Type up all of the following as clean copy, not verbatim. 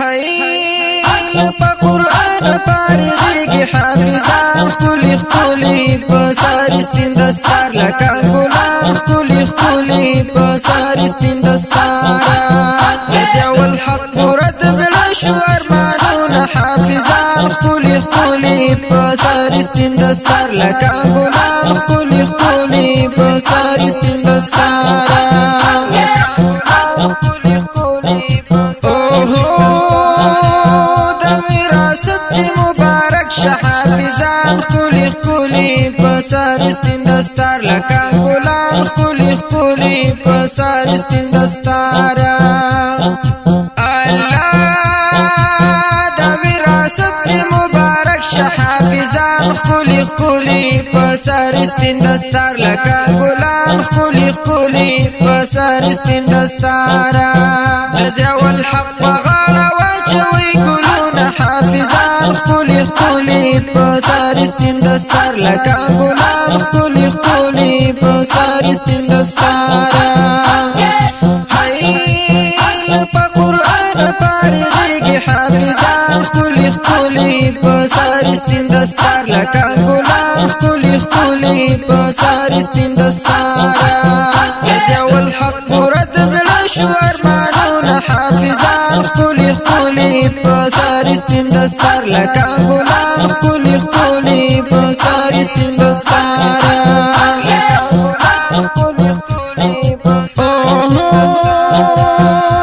هيل په قرآن پارېږي حافظان ښکلي ښکلي په ساري سپین دستار لکه ګلان ښکلي ښکلي په ساري سپین دستار د ضیاء الحق پوره د زړه شو ارمانونه حافظان ښکلي ښکلي په ساري سپین دستار لکه ګلان ښکلي ښکلي په ساري سپین دستار حافظان ښکلي ښکلي په ساري سپین دستار لکه ګلان ښکلي ښکلي په ساري سپین دستار الله د وراثت مبارک شه حافظان ښکلي ښکلي په ساري سپین دستار لکه ګلان ښکلي ښکلي په ساري سپین دستار د ضیاء الحق په غاړه واچوي ګلونه حافظان ښکلي ښکلي په ساري سپین دستار لکه ګلان ښکلي ښکلي په ساري سپین دستار هيل په قرآن پارېږي حافظان ښکلي ښکلي په ساري سپین دستار لکه ګلان ښکلي ښکلي په ساري سپین دستار د ضیاء الحق پوره د زړه شو ارمانونه حافظان ښکلي ښکلي په ساري سپین دستار لکه ګلان ښکلي ښکلي په ساري سپین دستار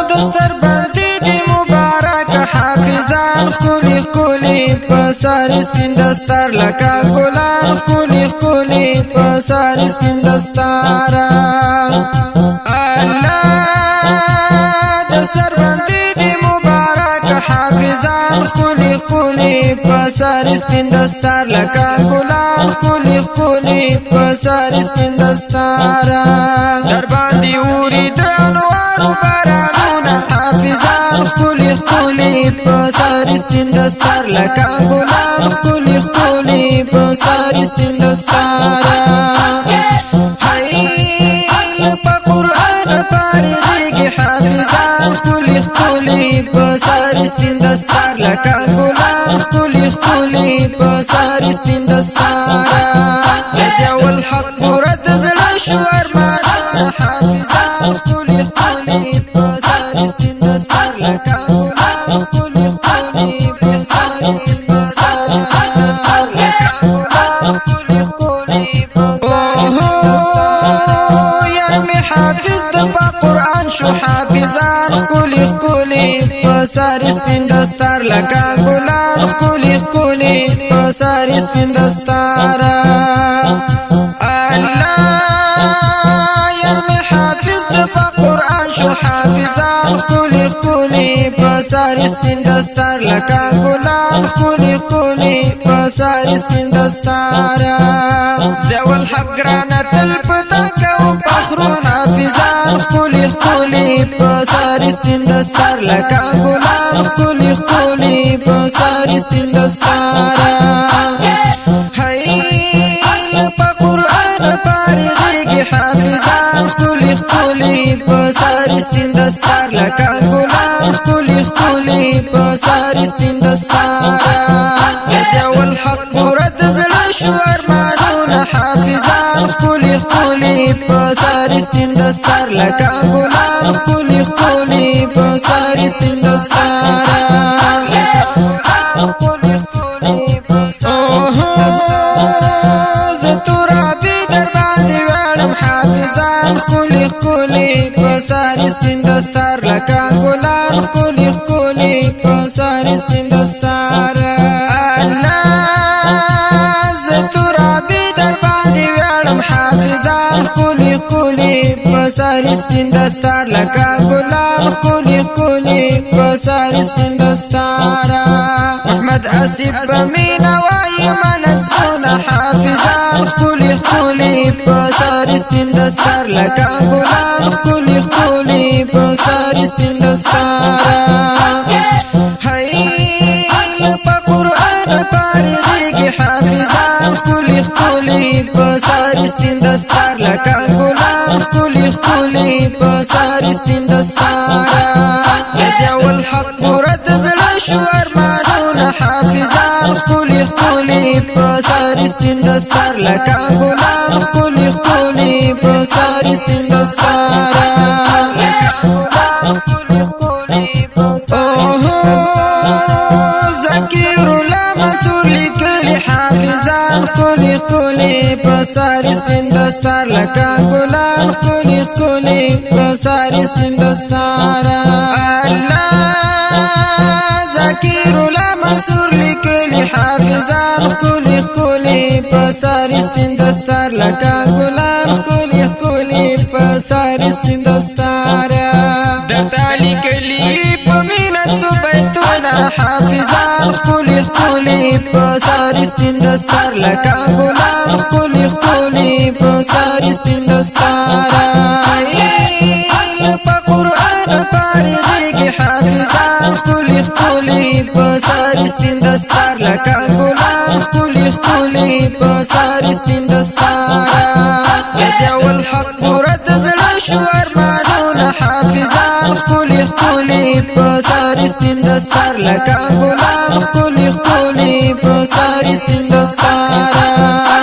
دستر باندې دی مبارک حافظان ښکلي ښکلي په ساري سپین دستار لکه ګلان ښکلي ښکلي په ساري سپین دستار الله دستر باندې دی مبارک حافظان ښکلي ښکلي په ساري سپین دستار لکه ګلان ښکلي ښکلي په ساري سپین دستار در باندې اوري د انوارو بارانونه حافظان ښکلي ښکلي په ساري سپین دستار لکه ګلان ښکلي ښکلي په ساري سپین دستار هيل په قرآن پارېږي حافظان ښکلي ښکلي په ساري سپین دستار لکه ګلان ښکلي ښکلي په ساري سپین دستار د ضیاء الحق پوره د زړه شو ارمانونه حافظان ښکلي ښکلي په ساري سپین دستار لکه ګلان ښکلي ښکلي په ساري سپین دستار یار می حافظ د قرآن شو حافظان ښکلي ښکلي په ساري سپین دستار لکه ګلان ښکلي ښکلي په ساري سپین دستار الله یار می حافظ د قرآن شو حافظان ښکلي ښکلي په ساري سپین دستار لکه ګلان ښکلي ښکلي په ساري سپین دستار ضیاء الحق ګرانه تل پتا کوم فخرو حافظان ښکلي ښکلي په ساري سپین دستار لکه ګلان ښکلي ښکلي په ساري سپین دستار هيل په قرآن پارېږي حافظان ښکلي ښکلي په ساري سپین دستار لکه ګلان ښکلي ښکلي په ساري سپین دستار د ضیاء الحق پوره د زړه شو ارمانونه حافظان ښکلي ښکلي په ساري سپین دستار لکه ګلان ښکلي ښکلي په ساري سپین دستار زه ترابي در باندې وړم حافظان ښکلي ښکلي په ساري سپین دستار لکه ګلان ښکلي ښکلي په ساري سپین دستار الله زه ترابي در باندې وړم حافظان ښکلي ښکلي په ساري سپین دستار لکه ګلان ښکلي ښکلي په ساري سپین دستار محمد اسیب په مینا وایي منسبونه حافظان ښکلي ښکلي په ساري سپین دستار لکه ګلان ښکلي ښکلي په ساري سپین دستار هيل په قرآن پارېږي حافظان ښکلي ښکلي په ساري سپین دستار لکه ګلان ښکلي ښکلي په ساري سپین دستار د ضیاء الحق پوره د زړه شو ارمانونه حافظان خولي خولي پسار سپین دستار لکه ګلان خولي خولي پسار سپین دستار ذکر مسور لیکلی حافظان خولي خولي پسار سپین دستار لکه ګلان خولي خولي پسار سپین دستار ذکر مسور لیکلی حافظان خولي خولي پسار سپین دستار لکه ګلان خولي خولي پسار سپین دستار درته لیکلی په مینت څو بیتونه حافظان خولي خولي پسار سپین دستار لکه ګلان خولي خولي پسار سپین دستار په قرآن فارغیږي حافظان خولي خولي پسار سپین دستار لکه ګلان خولي خولي پسار سپین دستار یو الحق مرد زړه شو ارمانونه حافظان خولي خولي پسار سپین دستار لکه ګلان خولي خولي پسار سپین دستار